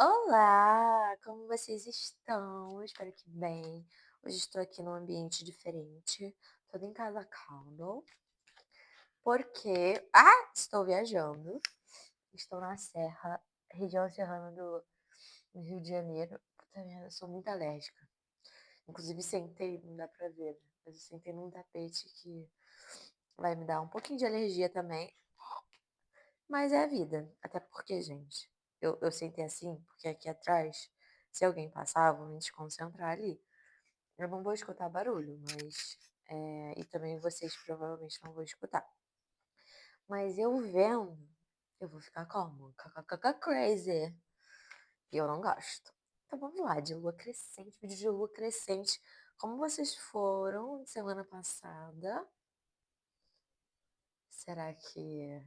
Olá, como vocês estão? Espero que bem. Hoje estou aqui num ambiente diferente, toda em casa calma, porque estou viajando. Estou na Serra, região serrana do Rio de Janeiro. Puta merda, eu sou muito alérgica. Inclusive sentei, não dá pra ver, né? Mas eu sentei num tapete que vai me dar um pouquinho de alergia também. Mas é a vida. Até porque, gente, eu sentei assim, porque aqui atrás, se alguém passar, eu vou me desconcentrar ali. Eu não vou escutar barulho, mas. E também vocês provavelmente não vão escutar. Mas eu vendo, eu vou ficar calma. Crazy. E eu não gosto. Então vamos lá, de lua crescente, vídeo de lua crescente. Como vocês foram semana passada? Será que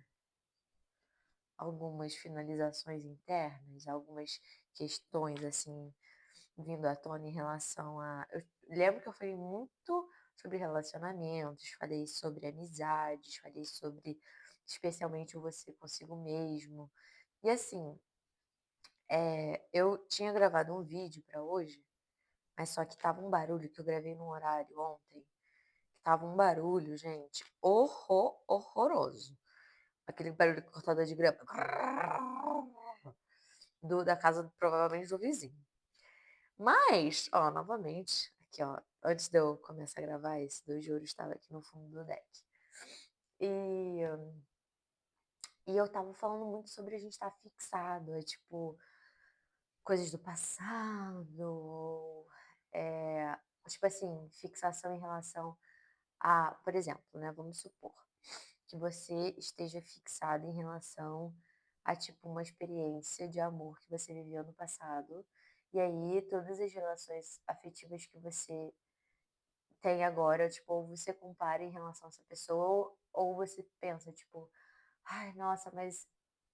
algumas finalizações internas, algumas questões assim vindo à tona em relação a. Eu lembro que eu falei muito sobre relacionamentos, falei sobre amizades, falei sobre especialmente o você consigo mesmo. E assim, eu tinha gravado um vídeo para hoje, mas só que tava um barulho que eu gravei num horário ontem. Tava um barulho, gente, horroroso. Aquele barulho de cortador de grama. Da casa, provavelmente, do vizinho. Mas, ó, novamente, aqui, ó, antes de eu começar a gravar, esse 2 de ouro estava aqui no fundo do deck. E, e eu tava falando muito sobre a gente estar fixado, tipo, coisas do passado, ou, tipo assim, fixação em relação a, por exemplo, né, vamos supor que você esteja fixado em relação a, tipo, uma experiência de amor que você viveu no passado, e aí todas as relações afetivas que você tem agora, tipo, ou você compara em relação a essa pessoa, ou você pensa, tipo, ai, nossa, mas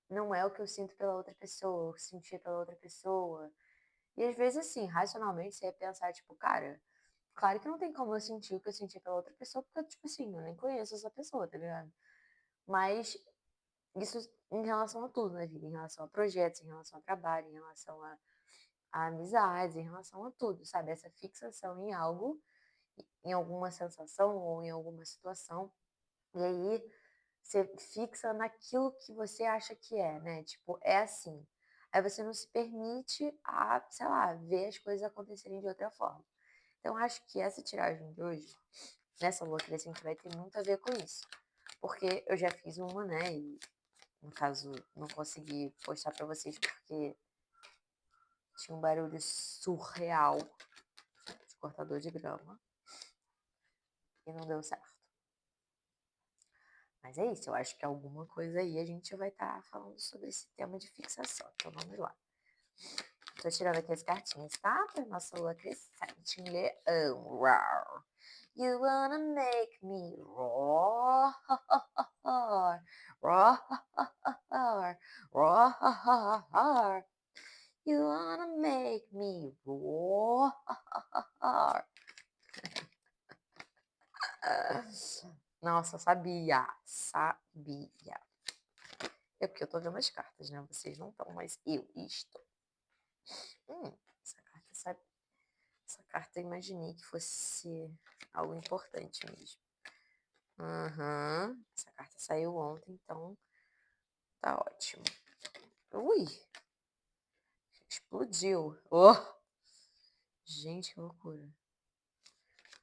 não é o que eu sinto pela outra pessoa, o que eu sentia pela outra pessoa. E às vezes, assim, racionalmente, você ia pensar, tipo, cara, claro que não tem como eu sentir o que eu senti pela outra pessoa, porque, tipo assim, eu nem conheço essa pessoa, tá ligado? Mas isso em relação a tudo na vida, em relação a projetos, em relação a trabalho, em relação a amizades, em relação a tudo, sabe? Essa fixação em algo, em alguma sensação ou em alguma situação, e aí você fixa naquilo que você acha que é, né? Tipo, é assim. Aí você não se permite a, sei lá, ver as coisas acontecerem de outra forma. Então, acho que essa tiragem de hoje, nessa lua crescente, vai ter muito a ver com isso. Porque eu já fiz uma, né? E, no caso, não consegui postar pra vocês porque tinha um barulho surreal de cortador de grama e não deu certo. Mas é isso, eu acho que alguma coisa aí a gente vai estar falando sobre esse tema de fixação. Então vamos lá. Tô tirando aqui as cartinhas, tá? Pra nossa lua crescente em leão. Rar. You wanna make me roar, roar, roar. You wanna make me roar. Nossa, sabia, sabia. É porque eu tô vendo as cartas, né? Vocês não estão, mas eu estou. Essa carta, sabe? Essa carta eu imaginei que fosse algo importante mesmo. Aham. Essa carta saiu ontem, então tá ótimo. Ui! Explodiu. Oh! Gente, que loucura.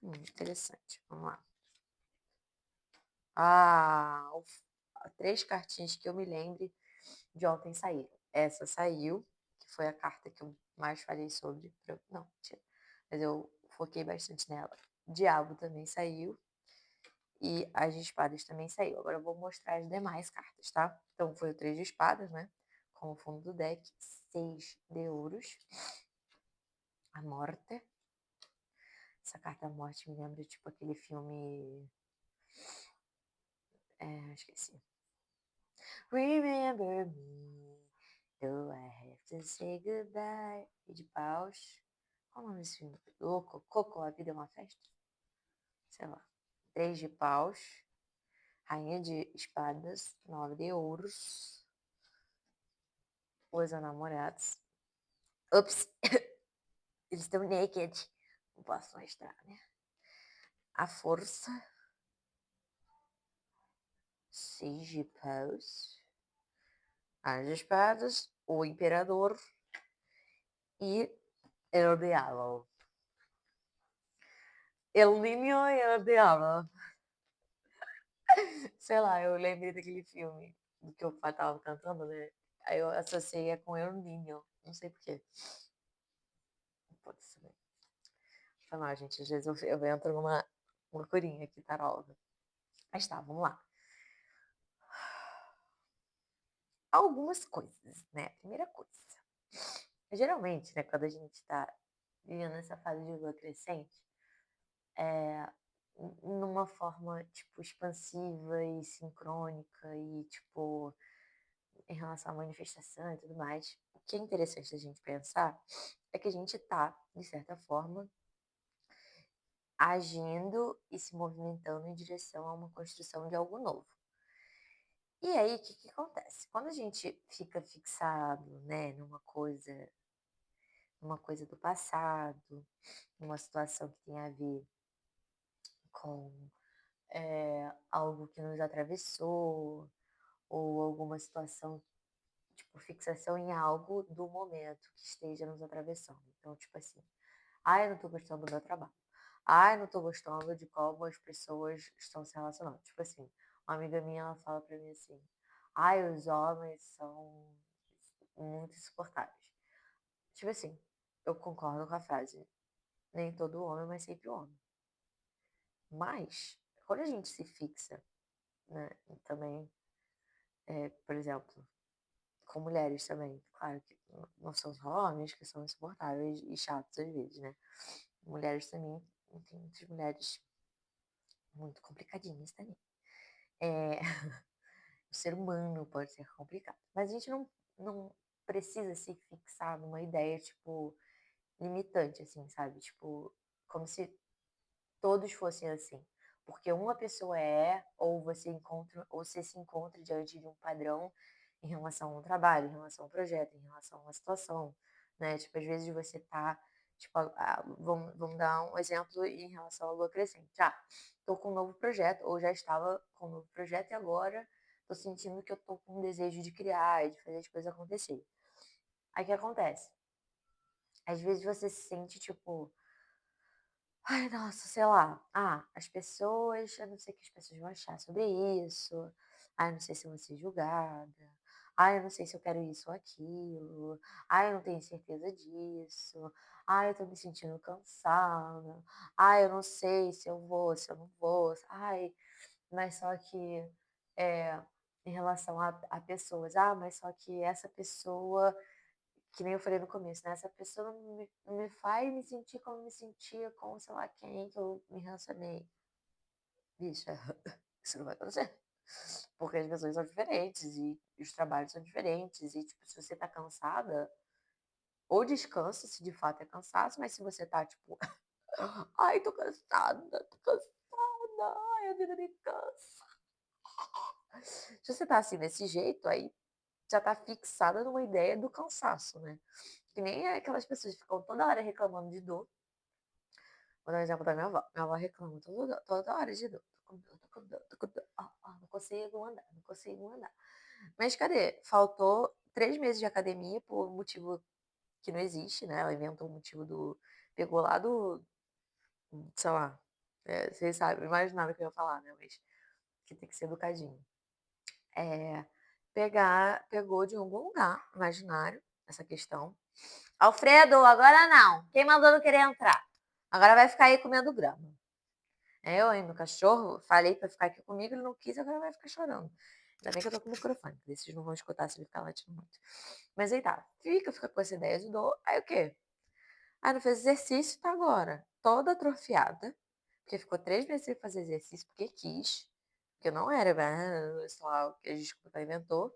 Interessante. Vamos lá. Ah, 3 cartinhas que eu me lembre de ontem saíram. Essa saiu, que foi a carta que eu mais falei sobre. Não, mentira. Mas eu foquei bastante nela. Diabo também saiu. E as de espadas também saiu. Agora eu vou mostrar as demais cartas, tá? Então foi o 3 de espadas, né? Com o fundo do deck. 6 de ouros. A morte. Essa carta morte me lembra tipo aquele filme. Esqueci. Remember me. Do I have to say goodbye? E de paus. Qual o nome desse filme? Louco, Coco, a vida é uma festa? Sei lá. 3 de paus. Rainha de espadas. 9 de ouros. Os namorados. Ops, eles estão naked. Não posso mostrar, né? A força. Siege Pose. As espadas, o imperador e el diabo. El niño e el diabo. Sei lá, eu lembrei daquele filme do que o pai tava cantando, né? Aí eu associei com El Niño. Não sei porquê. Pode ser. Foi mal, gente. Às vezes eu entro numa loucurinha aqui, tarola. Mas tá, vamos lá. Algumas coisas, né? Primeira coisa. Geralmente, né, quando a gente tá vivendo essa fase de lua crescente, é numa forma, tipo, expansiva e sincrônica e, tipo, em relação à manifestação e tudo mais, o que é interessante a gente pensar é que a gente tá, de certa forma, agindo e se movimentando em direção a uma construção de algo novo. E aí, o que que acontece? Quando a gente fica fixado, né, numa coisa do passado, numa situação que tem a ver com algo que nos atravessou, ou alguma situação, tipo, fixação em algo do momento que esteja nos atravessando. Então, tipo assim, ai, eu não tô gostando do meu trabalho. Ai, não tô gostando de como as pessoas estão se relacionando. Tipo assim, uma amiga minha, ela fala pra mim assim, ai, os homens são muito insuportáveis. Tipo assim, eu concordo com a frase, nem todo homem, mas sempre homem. Mas, quando a gente se fixa, né, e também, por exemplo, com mulheres também, claro que não são só homens que são insuportáveis e chatos às vezes, né? Mulheres também, tem muitas mulheres muito complicadinhas também. É, o ser humano pode ser complicado, mas a gente não precisa se fixar numa ideia, tipo, limitante, assim, sabe? Tipo, como se todos fossem assim. Porque uma pessoa ou você encontra, ou você se encontra diante de um padrão em relação a um trabalho, em relação a um projeto, em relação a uma situação, né? Tipo, às vezes você tá, tipo, vamos dar um exemplo em relação ao lua crescente. Tô com um novo projeto, ou já estava com um novo projeto e agora tô sentindo que eu tô com um desejo de criar, de fazer as coisas acontecerem. Aí o que acontece? Às vezes você se sente, tipo, ai, nossa, sei lá. As pessoas, eu não sei o que as pessoas vão achar sobre isso. Ai, eu não sei se eu vou ser julgada. Ai, eu não sei se eu quero isso ou aquilo. Ai, eu não tenho certeza disso. Ai, eu tô me sentindo cansada. Ai, eu não sei se eu vou, se eu não vou. Ai, mas só que é, em relação a pessoas. Mas só que essa pessoa que nem eu falei no começo, né? Essa pessoa não me faz me sentir como me sentia com sei lá quem que eu me relacionei. Bicha, isso não vai acontecer. Porque as pessoas são diferentes e os trabalhos são diferentes. E, tipo, se você tá cansada, ou descansa, se de fato é cansaço, mas se você tá, tipo, ai, tô cansada, tô cansada, ai, a vida me cansa. Se você tá assim desse jeito, aí já tá fixada numa ideia do cansaço, né? Que nem aquelas pessoas que ficam toda hora reclamando de dor. Vou dar um exemplo da minha avó. Minha avó reclama toda hora de dor. Tô com dor, tô com dor, tô com dor. Não consigo andar, não consigo andar. Mas cadê? Faltou 3 meses de academia por um motivo que não existe, né? Ela inventou um motivo do. Pegou lá do. Sei lá. Vocês sabem, imaginaram o que eu ia falar, né? Mas que tem que ser educadinho. É, pegou de algum lugar imaginário essa questão. Alfredo, agora não. Quem mandou não querer entrar? Agora vai ficar aí comendo grama. Eu, hein, meu cachorro, falei pra ficar aqui comigo, ele não quis, agora vai ficar chorando. Ainda bem que eu tô com o microfone, porque vocês não vão escutar se ele ficar latindo muito. Mas aí tá, fica com essa ideia de dor. Aí o quê? Aí não fez exercício, tá agora toda atrofiada, porque ficou 3 meses sem fazer exercício, porque quis, porque não era, sei lá, o que a desculpa inventou.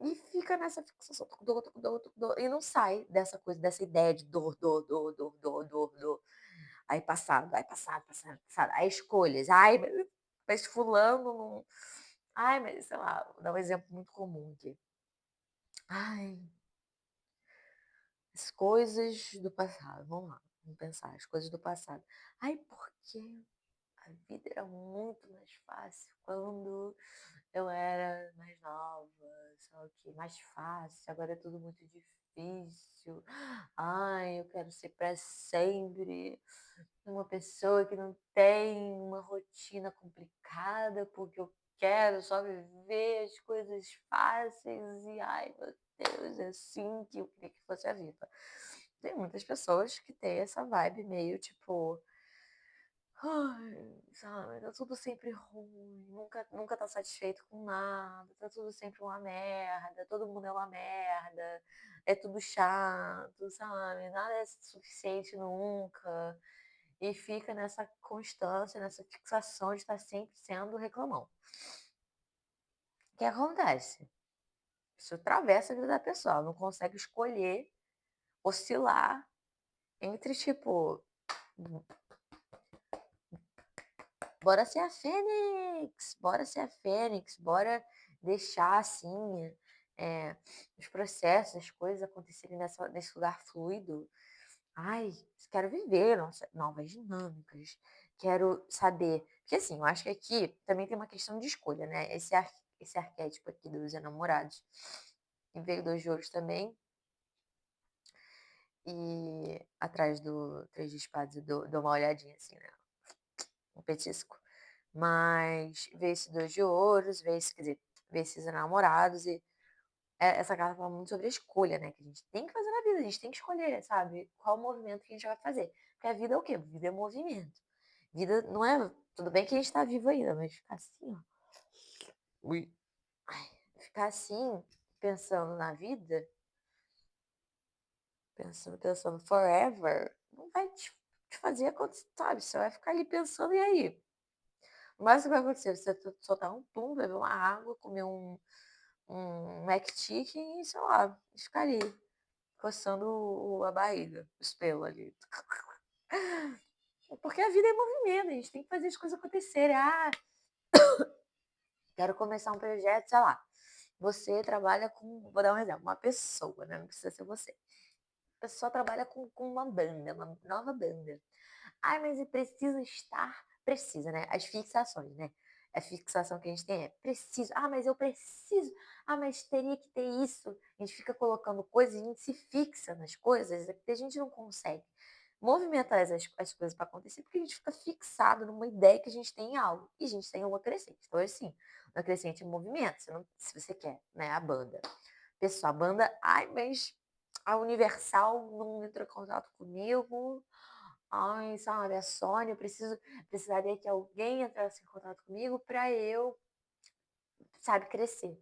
E fica nessa fixação, tô com dor, tô com dor, tô com dor, e não sai dessa coisa, dessa ideia de dor, dor, dor, dor, dor, dor, dor. Aí passado, aí passado, passado, passado. Aí escolhas. Ai, mas fulano não. Ai, mas sei lá, vou dar um exemplo muito comum aqui. Ai, coisas do passado, vamos lá, vamos pensar, as coisas do passado. Ai, porque a vida era muito mais fácil quando eu era mais nova, sei lá o quê, mais fácil, agora é tudo muito difícil. Ai, eu quero ser para sempre uma pessoa que não tem uma rotina complicada, porque eu quero só viver as coisas fáceis e ai, meu Deus, é assim que eu queria que fosse a vida. Tem muitas pessoas que têm essa vibe meio tipo, ai, sabe, tá tudo sempre ruim, nunca tá satisfeito com nada, tá tudo sempre uma merda, todo mundo é uma merda, é tudo chato, sabe? Nada é suficiente nunca. E fica nessa constância, nessa fixação de estar sempre sendo reclamão. O que acontece? Isso atravessa a vida da pessoa, ela não consegue escolher, oscilar entre tipo, bora ser a Fênix, bora ser a Fênix, bora deixar assim os processos, as coisas acontecerem nesse lugar fluido. Ai, quero viver novas dinâmicas, quero saber. Porque assim, eu acho que aqui também tem uma questão de escolha, né? Esse arquétipo aqui dos enamorados. E veio dois de ouros também. E atrás do três de espadas eu dou uma olhadinha assim, né? Um petisco. Mas ver esses dois de ouros, quer dizer, ver esses namorados e essa carta fala muito sobre a escolha, né? Que a gente tem que fazer na vida, a gente tem que escolher, sabe? Qual o movimento que a gente vai fazer. Porque a vida é o quê? A vida é movimento. Vida não é. Tudo bem que a gente tá vivo ainda, mas ficar assim, ó. Ui. Ai, ficar assim, pensando na vida, pensando forever, não vai te fazer acontecer, sabe? Você vai ficar ali pensando, e aí? O máximo que vai acontecer, você soltar um pum, beber uma água, comer um McChicken e, sei lá, ficar ali, coçando a barriga, os pelos ali. Porque a vida é movimento, a gente tem que fazer as coisas acontecerem. Ah, quero começar um projeto, sei lá. Você trabalha com, vou dar um exemplo, uma pessoa, né? Não precisa ser você. A pessoa trabalha com uma banda, uma nova banda. Ai, mas precisa estar. Precisa, né? As fixações, né? A fixação que a gente tem é preciso. Ah, mas eu preciso. Ah, mas teria que ter isso. A gente fica colocando coisas, a gente se fixa nas coisas, é porque a gente não consegue movimentar as coisas para acontecer, porque a gente fica fixado numa ideia que a gente tem em algo. E a gente tem uma crescente. Então, assim, uma crescente em movimento. Se você quer, né? A banda. Pessoal, a banda. Ai, mas a Universal não entrou em contato comigo. Ai, sabe, a Sony, precisaria que alguém entrasse em contato comigo para eu, sabe, crescer.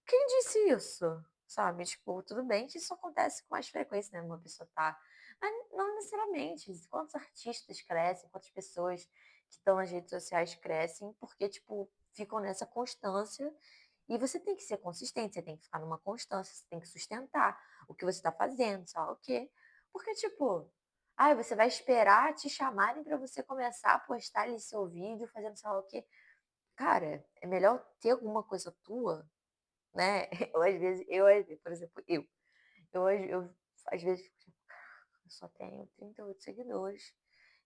Quem disse isso? Sabe, tipo, tudo bem que isso acontece com mais frequência, né? Uma pessoa tá. Mas não necessariamente. Quantos artistas crescem, quantas pessoas que estão nas redes sociais crescem, porque, tipo, ficam nessa constância. E você tem que ser consistente, você tem que ficar numa constância, você tem que sustentar o que você está fazendo, sabe o quê? Porque, tipo, ai, você vai esperar te chamarem para você começar a postar ali seu vídeo, fazendo sei lá o quê. Cara, é melhor ter alguma coisa tua, né? Por exemplo, eu às vezes fico tipo, eu só tenho 38 seguidores.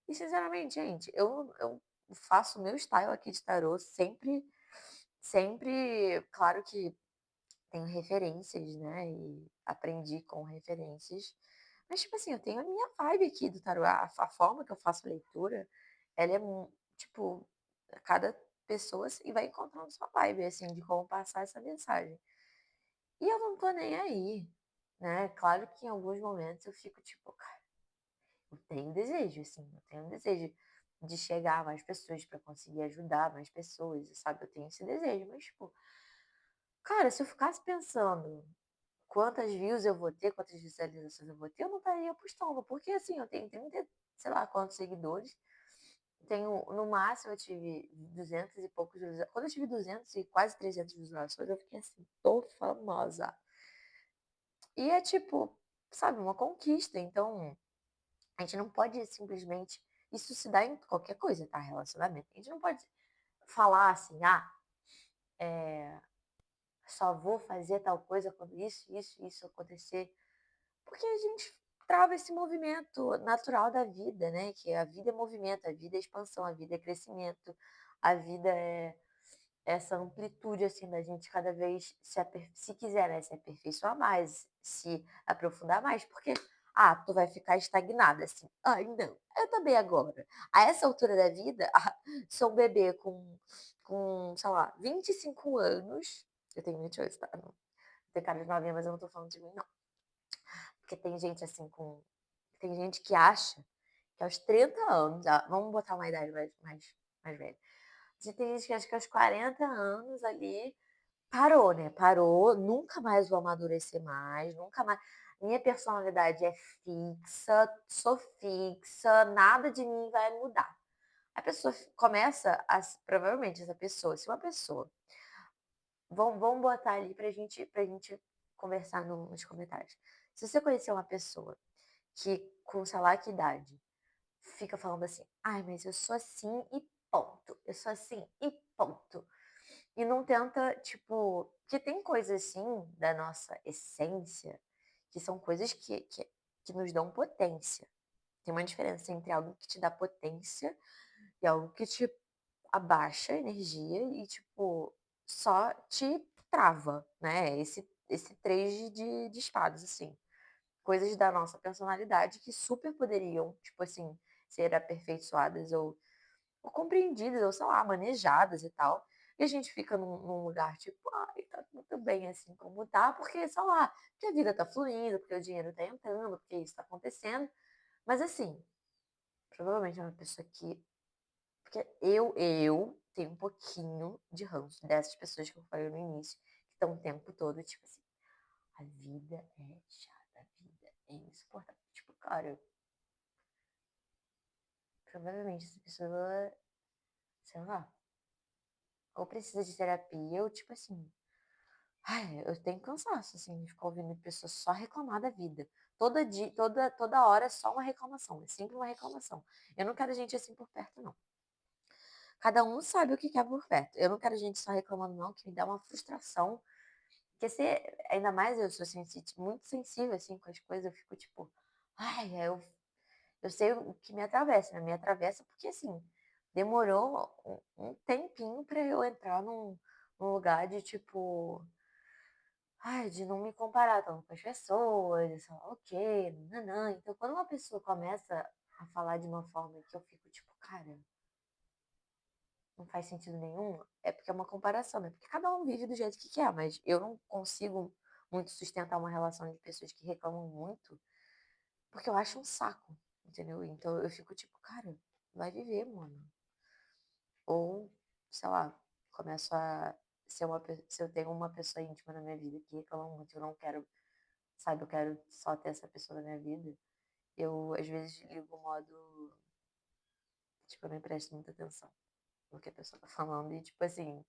E sinceramente, gente, eu faço o meu style aqui de tarô sempre, claro que tenho referências, né? E aprendi com referências. Mas, tipo assim, eu tenho a minha vibe aqui do tarô. A forma que eu faço a leitura, ela é, tipo, cada pessoa assim, vai encontrando sua vibe, assim, de como passar essa mensagem. E eu não tô nem aí, né? Claro que em alguns momentos eu fico tipo, cara, eu tenho desejo, assim, eu tenho desejo de chegar a mais pessoas para conseguir ajudar mais pessoas, sabe? Eu tenho esse desejo, mas, tipo, cara, se eu ficasse pensando quantas views eu vou ter, quantas visualizações eu vou ter, eu não estaria postando, porque assim, eu tenho 30, sei lá quantos seguidores, tenho, no máximo eu tive 200 e poucos visualizações, quando eu tive 200 e quase 300 visualizações, eu fiquei assim, tô famosa. E é tipo, sabe, uma conquista, então a gente não pode simplesmente, isso se dá em qualquer coisa, tá, relacionamento, a gente não pode falar assim, só vou fazer tal coisa quando isso acontecer. Porque a gente. trava esse movimento natural da vida, né, que a vida é movimento, a vida é expansão, a vida é crescimento, a vida é essa amplitude, assim, da gente cada vez se quiser, né, se aperfeiçoar mais, se aprofundar mais, porque, tu vai ficar estagnada, assim, "Ai não, eu tô bem agora". A essa altura da vida, sou um bebê com, sei lá, 25 anos, eu tenho 28, tá, não tenho cara de novinha, mas eu não tô falando de mim não, porque tem gente que acha que aos 30 anos, vamos botar uma idade mais velha, tem gente que acha que aos 40 anos ali parou, né, parou, nunca mais vou amadurecer mais, nunca mais minha personalidade é fixa, sou fixa, nada de mim vai mudar. A pessoa começa a provavelmente essa pessoa, se uma pessoa vamos botar ali pra gente conversar nos comentários. Se você conhecer uma pessoa que com sei lá que idade, fica falando assim: "Ai, mas eu sou assim e ponto, eu sou assim e ponto". E não tenta, tipo porque tem coisas, assim, da nossa essência, que são coisas que nos dão potência. Tem uma diferença entre algo que te dá potência e algo que te abaixa a energia e, tipo, só te trava, né, esse 3 de espadas, assim. Coisas da nossa personalidade que super poderiam, tipo assim, ser aperfeiçoadas ou compreendidas, ou sei lá, manejadas e tal. E a gente fica num lugar tipo, ai, tá muito bem assim como tá, porque, sei lá, porque a vida tá fluindo, porque o dinheiro tá entrando, porque isso tá acontecendo. Mas assim, provavelmente é uma pessoa que. Porque eu tenho um pouquinho de ranço dessas pessoas que eu falei no início, que estão o tempo todo, tipo assim, a vida é chata, a vida é insuportável. Tipo, cara, provavelmente essa pessoa, sei lá, ou precisa de terapia, ou tipo assim, ai, eu tenho cansaço, assim, de ficar ouvindo pessoas só reclamar da vida. Toda hora é só uma reclamação, é sempre uma reclamação. Eu não quero gente assim por perto, não. Cada um sabe o que quer por perto. Eu não quero gente só reclamando, não, que me dá uma frustração. Porque ainda mais eu sou muito sensível, assim, com as coisas, eu fico tipo, ai, eu sei o que me atravessa, né? Me atravessa porque, assim, demorou um tempinho pra eu entrar num lugar de tipo. Ai, de não me comparar tanto com as pessoas, de falar, ok, nanã. Então, quando uma pessoa começa a falar de uma forma que eu fico tipo, cara, não faz sentido nenhum, é porque é uma comparação, né? Porque cada um vive do jeito que quer, mas eu não consigo muito sustentar uma relação de pessoas que reclamam muito, porque eu acho um saco, entendeu? Então eu fico tipo, cara, vai viver, mano. Ou, sei lá, começo a se eu tenho uma pessoa íntima na minha vida que reclama muito, eu não quero. Sabe, eu quero só ter essa pessoa na minha vida. Eu, às vezes, ligo o modo. Tipo, eu não presto muita atenção no que a pessoa tá falando. E, tipo assim,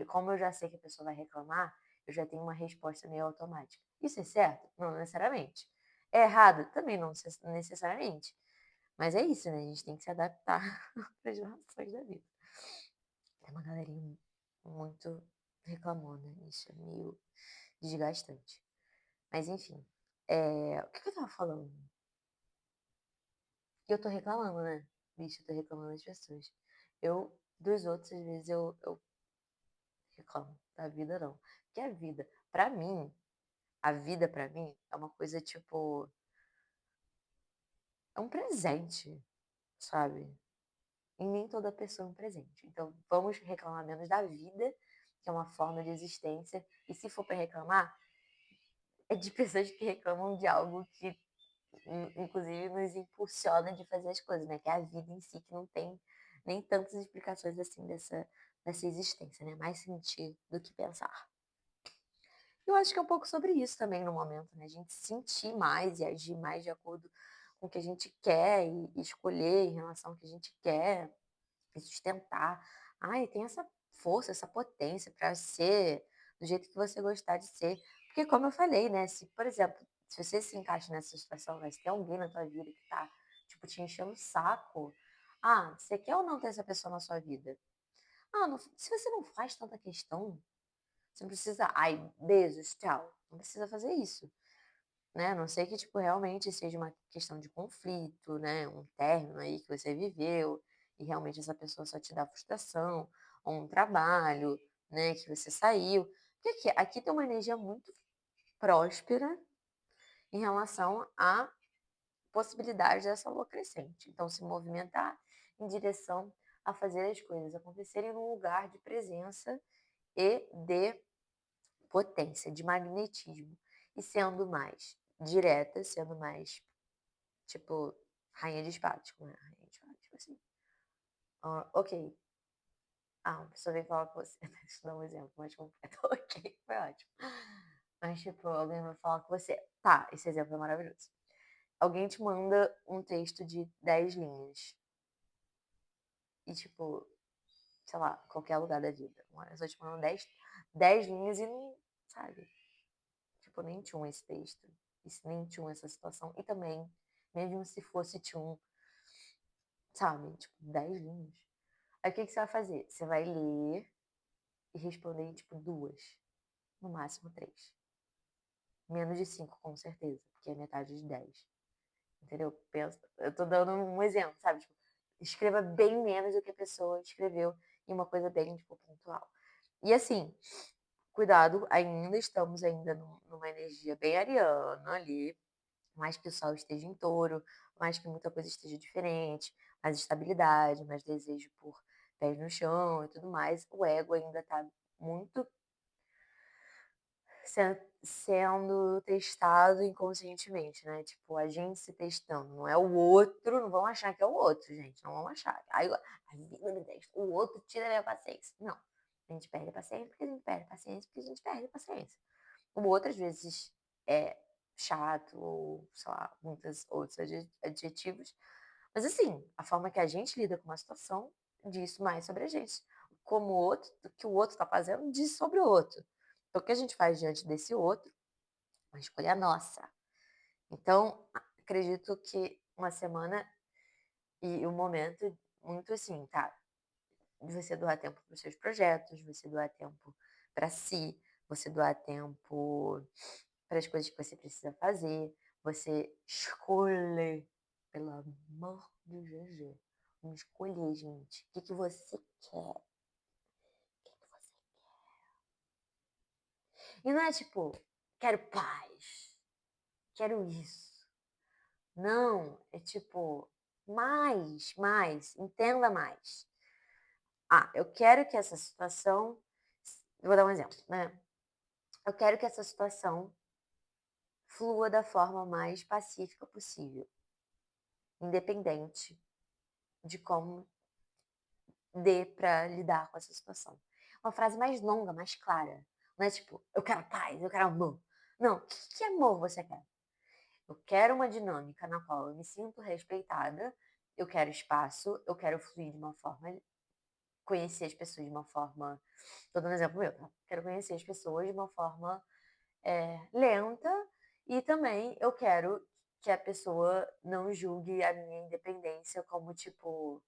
como eu já sei que a pessoa vai reclamar, eu já tenho uma resposta meio automática. Isso é certo? Não necessariamente. É errado? Também não necessariamente. Mas é isso, né? A gente tem que se adaptar para as relações da vida. Tem uma galerinha muito reclamona. Isso é meio desgastante. Mas, enfim. O que eu tava falando? E eu tô reclamando, né? Bicho, eu tô reclamando das pessoas. Dos outros, às vezes, eu reclamo. Da vida, não. Porque a vida pra mim é uma coisa tipo. É um presente, sabe? E nem toda pessoa é um presente. Então, vamos reclamar menos da vida, que é uma forma de existência. E se for pra reclamar, é de pessoas que reclamam de algo que, inclusive, nos impulsiona de fazer as coisas, né? Que é a vida em si, que não tem nem tantas explicações assim dessa existência, né? Mais sentir do que pensar. Eu acho que é um pouco sobre isso também no momento, né? A gente sentir mais e agir mais de acordo com o que a gente quer e escolher em relação ao que a gente quer e sustentar. Ai, tem essa força, essa potência para ser do jeito que você gostar de ser. Porque como eu falei, né? Se, por exemplo, se você se encaixa nessa situação, né? Se tem alguém na tua vida que tá, tipo, te enchendo o saco, você quer ou não ter essa pessoa na sua vida? Se você não faz tanta questão, você não precisa, ai, beijos, tchau. Não precisa fazer isso. né, a não ser que, tipo, realmente seja uma questão de conflito, né, um término aí que você viveu, e realmente essa pessoa só te dá frustração, ou um trabalho, né, que você saiu. Porque aqui tem uma energia muito próspera em relação à possibilidade dessa lua crescente. Então, se movimentar em direção a fazer as coisas acontecerem num lugar de presença e de potência, de magnetismo. E sendo mais direta, sendo mais, tipo, rainha de espadas, como é? Rainha de espadas, tipo assim. Ok. Uma pessoa vem falar com você. Deixa eu dar um exemplo mais completo. Ok, foi ótimo. Mas, tipo, alguém vai falar com você. Tá, esse exemplo é maravilhoso. Alguém te manda um texto de 10 linhas. E, tipo, sei lá, qualquer lugar da vida. Uma pessoa te manda 10 linhas e não, sabe? Tipo, nem tchum esse texto. Nem tchum essa situação. E também, mesmo se fosse tchum, sabe? Tipo, 10 linhas. Aí o que você vai fazer? Você vai ler e responder em, tipo, 2. No máximo 3. Menos de 5, com certeza. Porque é metade de 10. Entendeu? Pensa, eu tô dando um exemplo, sabe? Tipo, escreva bem menos do que a pessoa escreveu em uma coisa bem, tipo, pontual. E assim, cuidado, estamos ainda numa energia bem ariana ali, mais que o sol esteja em touro, mais que muita coisa esteja diferente, mais estabilidade, mais desejo por pés no chão e tudo mais. O ego ainda tá muito sendo testado inconscientemente, né? Tipo, a gente se testando, não é o outro, não vão achar que é o outro, gente, não vão achar. Aí a vida me testa, o outro tira a minha paciência. Não, a gente perde a paciência porque a gente perde a paciência porque a gente perde a paciência. O outro, às vezes, é chato ou, sei lá, muitos outros adjetivos. Mas, assim, a forma que a gente lida com uma situação diz mais sobre a gente. Como o outro, o que o outro está fazendo diz sobre o outro. Então, o que a gente faz diante desse outro, é uma escolha nossa. Então, acredito que uma semana e um momento muito assim, tá? De você doar tempo para os seus projetos, você doar tempo para si, você doar tempo para as coisas que você precisa fazer, você escolher, pelo amor de Jesus, vamos escolher, gente, o que, que você quer, o que, que você quer. E não é tipo, quero paz, quero isso. Não, é tipo, mais, entenda mais. Eu quero que essa situação, vou dar um exemplo, né? Eu quero que essa situação flua da forma mais pacífica possível, independente de como dê para lidar com essa situação. Uma frase mais longa, mais clara. Não é tipo, eu quero paz, eu quero amor. Não, o que amor você quer? Eu quero uma dinâmica na qual eu me sinto respeitada, eu quero espaço, eu quero fluir de uma forma, conhecer as pessoas de uma forma. Tô dando um exemplo meu, tá? Quero conhecer as pessoas de uma forma lenta e também eu quero que a pessoa não julgue a minha independência como tipo.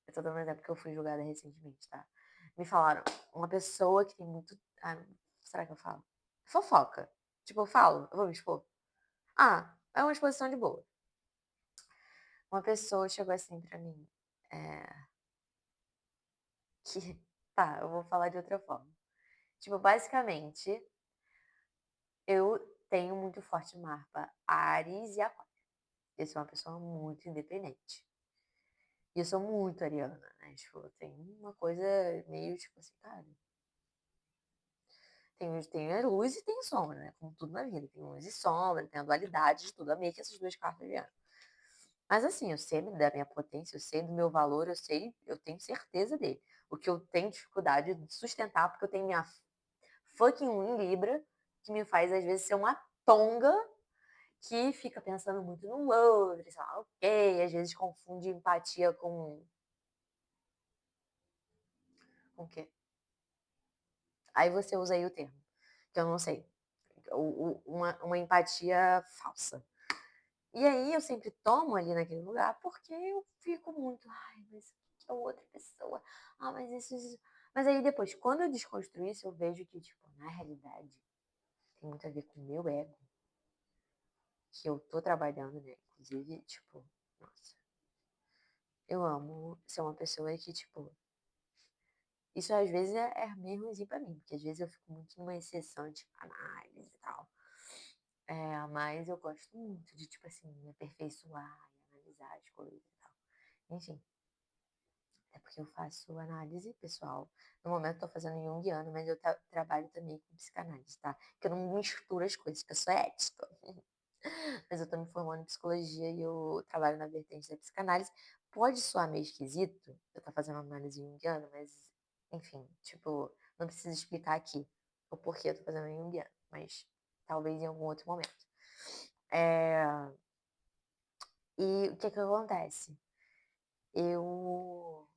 Eu tô dando um exemplo que eu fui julgada recentemente, tá? Me falaram, uma pessoa que tem muito. Será que eu falo? Fofoca. Tipo, eu falo, eu vou me expor. É uma exposição de boa. Uma pessoa chegou assim pra mim, que. Tá, eu vou falar de outra forma. Tipo, basicamente, eu tenho muito forte mapa Ares e Aquário. Eu sou uma pessoa muito independente. E eu sou muito ariana, né? Tipo, tem uma coisa meio tipo assim, cara. Tem a luz e tem a sombra, né? Como tudo na vida. Tem luz e sombra, tem a dualidade de tudo. Amei que essas duas cartas vieram. Mas assim, eu sei da minha potência, eu sei do meu valor, eu tenho certeza dele. O que eu tenho dificuldade de sustentar, porque eu tenho minha fucking Lua em Libra, que me faz às vezes ser uma tonga que fica pensando muito no outro, sei lá, ok, às vezes confunde empatia com o quê? Aí você usa aí o termo, que eu não sei. Uma empatia falsa. E aí eu sempre tomo ali naquele lugar porque eu fico muito, ai, mas a outra pessoa, mas isso. Mas aí depois, quando eu desconstruo isso, eu vejo que, tipo, na realidade, tem muito a ver com o meu ego. que eu tô trabalhando, né? Inclusive, tipo, nossa, eu amo ser uma pessoa que, tipo, isso às vezes é meio ruimzinho pra mim, porque às vezes eu fico muito numa exceção de análise e tal. Mas eu gosto muito de, tipo assim, me aperfeiçoar e analisar as coisas e tal. Enfim, é porque eu faço análise pessoal. No momento eu tô fazendo junguiano, mas eu trabalho também com psicanálise, tá? Que eu não misturo as coisas, que eu sou ética. Mas eu tô me formando em psicologia e eu trabalho na vertente da psicanálise. Pode soar meio esquisito eu estar fazendo análise junguiana, mas, enfim, tipo, não preciso explicar aqui o porquê eu tô fazendo junguiana, mas talvez em algum outro momento. É, E o que que acontece? Eu,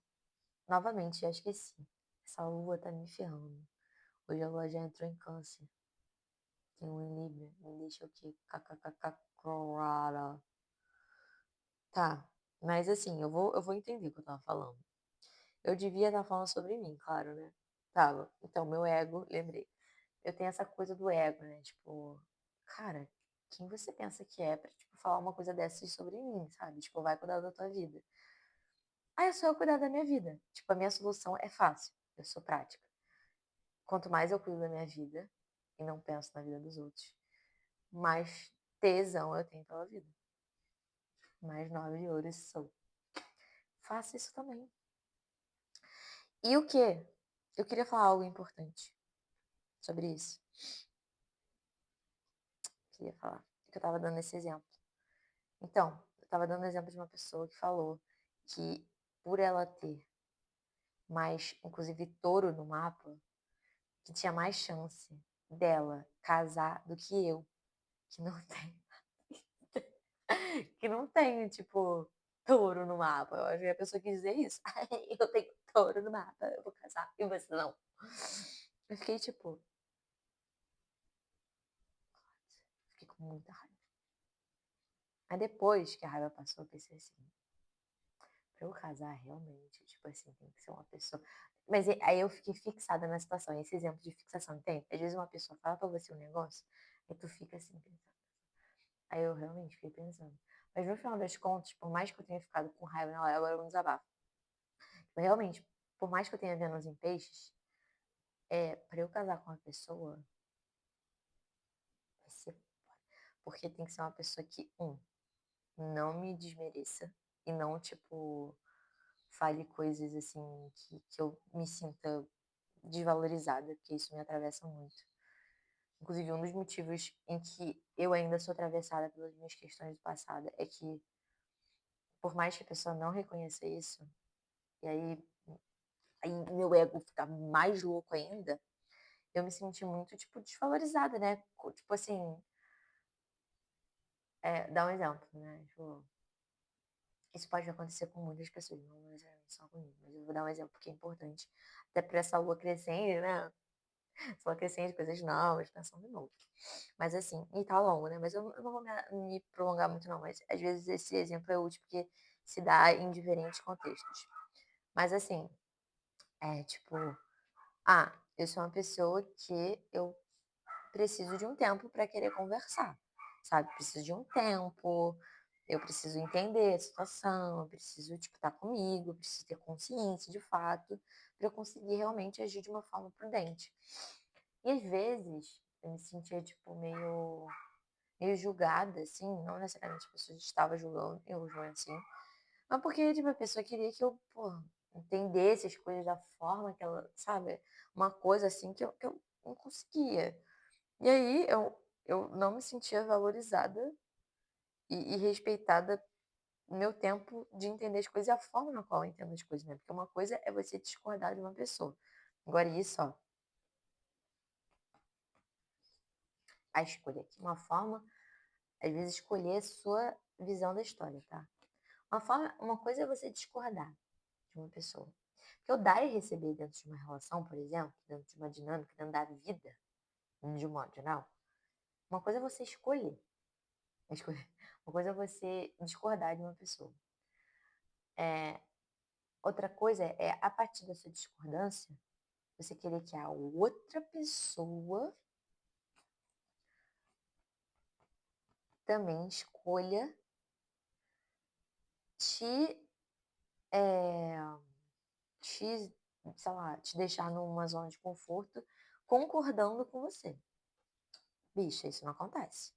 novamente, já esqueci. Essa lua tá me ferrando. Hoje a lua já entrou em câncer. Tem um em Libra. Me deixa o quê? Kkkk. Tá, mas assim, eu vou entender o que eu tava falando. Eu devia estar falando sobre mim, claro, né? Tava. Então, meu ego, lembrei. Eu tenho essa coisa do ego, né? Tipo, cara, quem você pensa que é pra, tipo, falar uma coisa dessas sobre mim, sabe? Tipo, vai cuidar da tua vida. É só eu cuidar da minha vida. Tipo, a minha solução é fácil. Eu sou prática. Quanto mais eu cuido da minha vida e não penso na vida dos outros, mais tesão eu tenho pela vida. Mais 9 de ouro sou. Faça isso também. E o quê? Eu queria falar algo importante sobre isso. Queria falar. Que eu tava dando esse exemplo. Então, eu tava dando exemplo de uma pessoa que falou que por ela ter mais, inclusive, touro no mapa, que tinha mais chance dela casar do que eu, que não tem, que não tenho, tipo, touro no mapa. Eu acho que a pessoa quis dizer isso. Eu tenho touro no mapa, eu vou casar, e você não. Eu fiquei, tipo, fiquei com muita raiva. Aí depois que a raiva passou, eu pensei assim, pra eu casar realmente, tipo assim, tem que ser uma pessoa. Mas aí eu fiquei fixada na situação, esse exemplo de fixação, entende? Às vezes uma pessoa fala pra você um negócio, aí tu fica assim, pensando. Aí eu realmente fiquei pensando. Mas no final das contas, por mais que eu tenha ficado com raiva na hora, agora eu não desabafo. Mas realmente, por mais que eu tenha Vênus em peixes, pra eu casar com uma pessoa, vai ser. Porque tem que ser uma pessoa que, não me desmereça e não, tipo, fale coisas assim que eu me sinta desvalorizada, porque isso me atravessa muito. Inclusive, um dos motivos em que eu ainda sou atravessada pelas minhas questões do passado é que, por mais que a pessoa não reconheça isso, e aí meu ego fica mais louco ainda, eu me senti muito, tipo, desvalorizada, né? Tipo assim, dá um exemplo, né? Tipo, isso pode acontecer com muitas pessoas, não necessariamente só comigo, mas eu vou dar um exemplo que é importante, até para essa lua crescente, né? Essa lua crescente, coisas novas, pensando de novo. Mas assim, e tá longo, né? Mas eu não vou me prolongar muito, não. Mas às vezes esse exemplo é útil porque se dá em diferentes contextos. Mas assim, tipo, eu sou uma pessoa que eu preciso de um tempo para querer conversar, sabe? Preciso de um tempo, eu preciso entender a situação, eu preciso, tipo, estar comigo, eu preciso ter consciência de fato, para eu conseguir realmente agir de uma forma prudente. E às vezes eu me sentia, tipo, meio julgada, assim, não necessariamente a pessoa estava julgando, eu julgo assim, mas porque, tipo, a pessoa queria que eu, pô, entendesse as coisas da forma que ela, sabe? Uma coisa assim que eu não conseguia. E aí eu não me sentia valorizada e respeitada no meu tempo de entender as coisas e a forma na qual eu entendo as coisas, né? Porque uma coisa é você discordar de uma pessoa. Agora, isso, ó, a escolha aqui. Uma forma, às vezes, escolher a sua visão da história, tá? Uma coisa é você discordar de uma pessoa. Porque o dar e receber dentro de uma relação, por exemplo, dentro de uma dinâmica, dentro da vida, de um modo geral, uma coisa é você escolher. Uma coisa é você discordar de uma pessoa. Outra coisa é, a partir dessa discordância, você querer que a outra pessoa também escolha te, eh, te, sei lá, te deixar numa zona de conforto, concordando com você. Bicha, isso não acontece.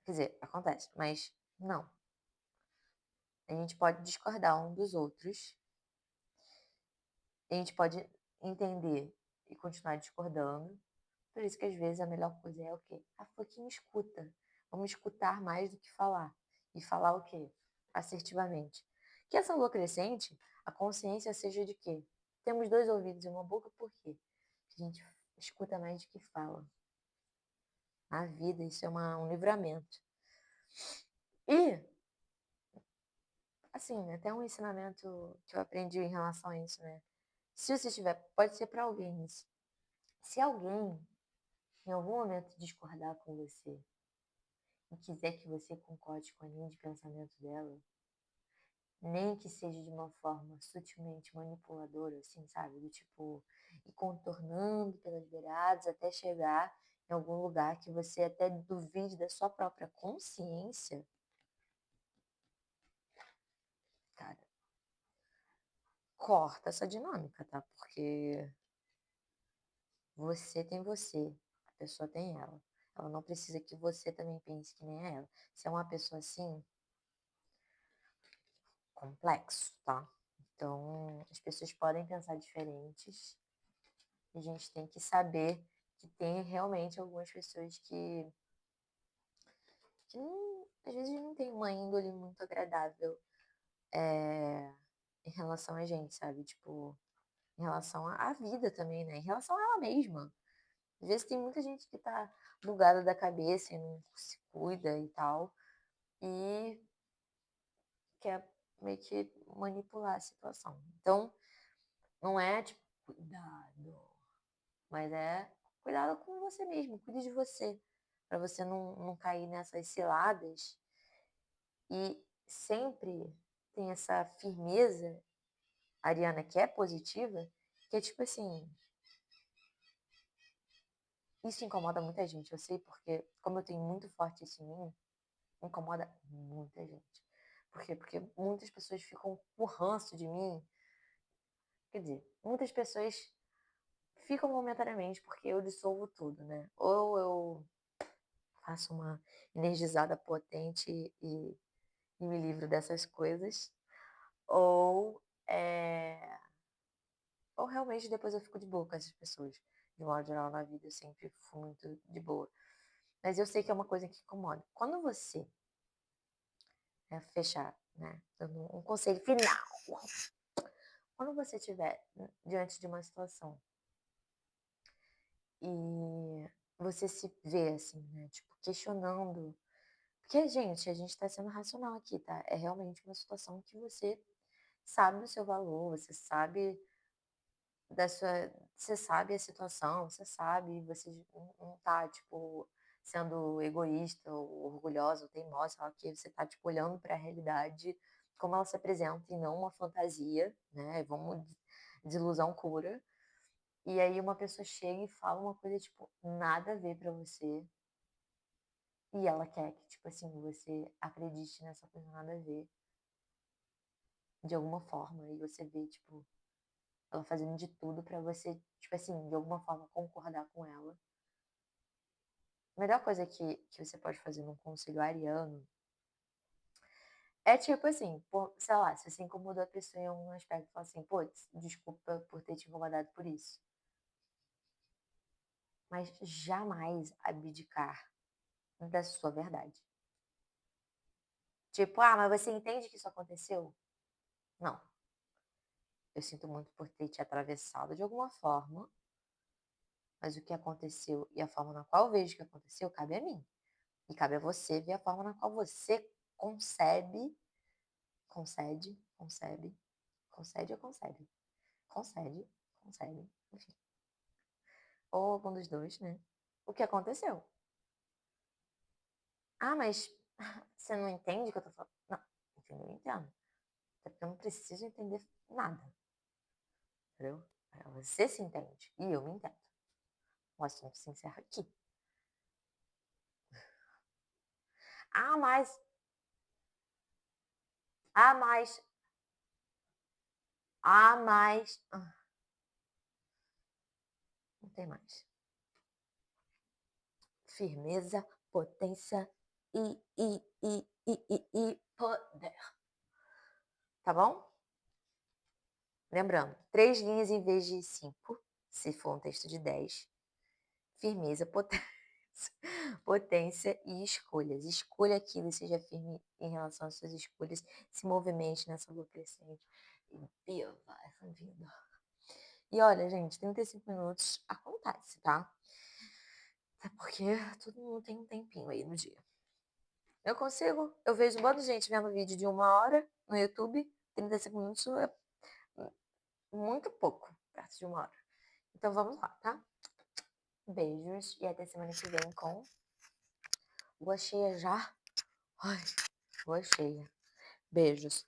Quer dizer, acontece, mas não. A gente pode discordar um dos outros, a gente pode entender e continuar discordando. Por isso que às vezes a melhor coisa é o quê? A fucking escuta. Vamos escutar mais do que falar. E falar o quê? Assertivamente. Que essa lua crescente, a consciência seja de quê? Temos 2 ouvidos e uma boca, por quê? Porque a gente escuta mais do que fala. A vida, isso é um livramento. E, assim, até um ensinamento que eu aprendi em relação a isso, né? Se você tiver, pode ser para alguém isso. Se alguém, em algum momento, discordar com você e quiser que você concorde com a linha de pensamento dela, nem que seja de uma forma sutilmente manipuladora, assim, sabe? Do tipo, ir contornando pelas beiradas até chegar em algum lugar que você até duvide da sua própria consciência, cara, corta essa dinâmica, tá? Porque você tem você, a pessoa tem ela. Ela não precisa que você também pense que nem ela. Se é uma pessoa assim, complexo, tá? Então, as pessoas podem pensar diferentes e a gente tem que saber que tem realmente algumas pessoas que não, às vezes não tem uma índole muito agradável em relação a gente, sabe? Tipo, em relação à vida também, né? Em relação a ela mesma. Às vezes tem muita gente que tá bugada da cabeça e não se cuida e tal, e quer meio que manipular a situação. Então, não é tipo, cuidado, mas é cuidado com você mesmo, cuide de você, para você não cair nessas ciladas e sempre tem essa firmeza, Ariana, que é positiva, que é tipo assim, isso incomoda muita gente, eu sei, porque como eu tenho muito forte isso em mim, incomoda muita gente. Por quê? Porque muitas pessoas ficam com ranço de mim. Quer dizer, muitas pessoas ficam momentaneamente porque eu dissolvo tudo, né? Ou eu faço uma energizada potente e me livro dessas coisas, ou, ou realmente depois eu fico de boa com essas pessoas. De modo geral, na vida eu sempre fui muito de boa. Mas eu sei que é uma coisa que incomoda. Quando você fechar, né? Dando um conselho final. Quando você estiver diante de uma situação e você se vê assim, né? Tipo, questionando. Porque, gente, a gente tá sendo racional aqui, tá? É realmente uma situação que você sabe do seu valor, você sabe da sua. Você sabe a situação, você sabe, você não tá, tipo, sendo egoísta ou orgulhosa ou teimosa, sei lá o quê. Você tá, tipo, olhando para a realidade como ela se apresenta e não uma fantasia, né? Vamos, desilusão cura. E aí uma pessoa chega e fala uma coisa, tipo, nada a ver pra você. E ela quer que, tipo assim, você acredite nessa coisa nada a ver, de alguma forma. E você vê, tipo, ela fazendo de tudo pra você, tipo assim, de alguma forma concordar com ela. A melhor coisa que você pode fazer num conselho ariano é tipo assim, pô, sei lá, se você incomodou a pessoa em algum aspecto, fala assim, pô, desculpa por ter te incomodado por isso. Mas jamais abdicar da sua verdade. Tipo, ah, mas você entende que isso aconteceu? Não. Eu sinto muito por ter te atravessado de alguma forma, mas o que aconteceu e a forma na qual eu vejo que aconteceu cabe a mim. E cabe a você ver a forma na qual você concebe, concede ou concebe? Concede, concebe, enfim. Ou algum dos dois, né? O que aconteceu? Ah, mas você não entende o que eu tô falando? Não, entendeu? Eu entendo. Até porque eu não preciso entender nada, entendeu? Você se entende e eu me entendo. O assunto se encerra aqui. A mais. A mais. A mais. Não tem mais. Firmeza, potência e poder. Tá bom? Lembrando, 3 linhas em vez de 5, se for um texto de 10. Firmeza, potência e escolhas. Escolha aquilo e seja firme em relação às suas escolhas. Se movimente nessa lua crescente e viva essa vida. E olha, gente, 35 minutos acontece, tá? Até porque todo mundo tem um tempinho aí no dia. Eu consigo, eu vejo um monte de gente vendo vídeo de 1 hora no YouTube, 35 minutos é muito pouco, perto de 1 hora. Então vamos lá, tá? Beijos e até semana que vem com lua cheia já. Ai, lua cheia. Beijos.